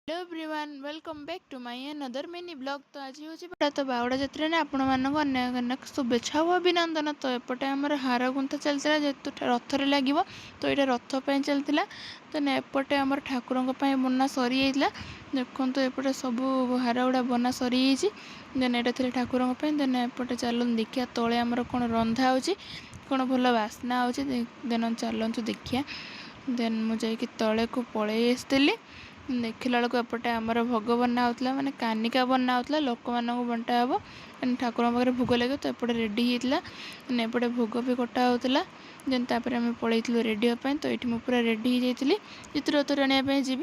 Hello everyone welcome back to my another mini blog. तो आज हूँ तो बाहुड़ा जात्रा ने आपण मानक अनेक अनेक शुभेच्छा और अभिनंदन। तो एपटे आमर हार गुंथा चलता जेहेतु रथरे लगे तो ये रथपाई चलता। तो एपटे आमर ठाकुर बना सरी जाता। देखो एपटे सब हार गुड़ा बना सरी देन यहाँ थे ठाकुर देन एपटे चलो देखिए तले आमर कौन रंधा हो कौन भल बास्ना हो देन चलतु देखिए। देन मुझे तले को पलि आसती देखला बेलू एपटे आमर भोग बना होता माने कानिका बना होता लोक मानक बंटा हे ठाकुर पाखे भोग लगे। तो एपटे रेडी होता एपटे भोग भी कटा होता। देन तापर आम पलैलु रेडी होपाई। तो ये पूरा रेडी हो जाती जितु रथ टाणी जी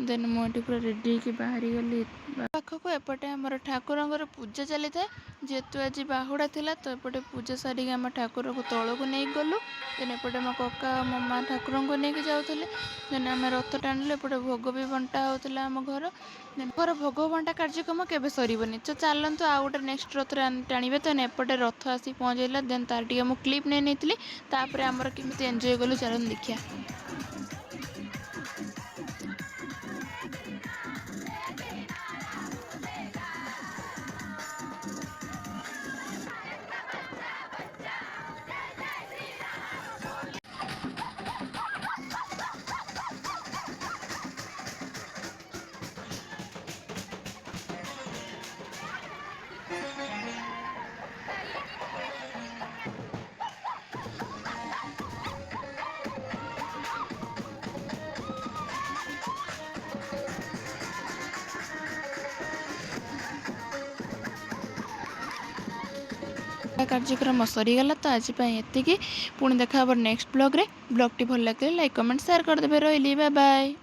देन मुझे पूरा रेडी होकर बाहर गली पाखक। एपटे आमर ठाकुर पूजा चली था जेहेतु आज बाहुड़ा थिला। तो एपटे पूजा सारिक आम ठाकुर को तौक नहीं गलु। देन एपटे मो कका मो माँ ठाकुर को लेकिन जाऊे। देन आम रथ टाणिलु एपटे भोग भी बंटा होता आम घर घर भोग बंटा कार्यक्रम केवे सरबनी। तो चलतु आउ गोटे नेक्स्ट रथ टाणवे। तो एपटे रथ आसी पहुँचेगा देन तार टे मुझे क्लिप नहीं तापर आमर केमी एंजय कलु चल देखिया। कार्यक्रम सरीगला। तो आज ये पुणी देखा नेक्स्ट ब्लॉग रे। ब्लॉग टी भल लगे लाइक कमेंट शेयर करदे। रही बाय बाय।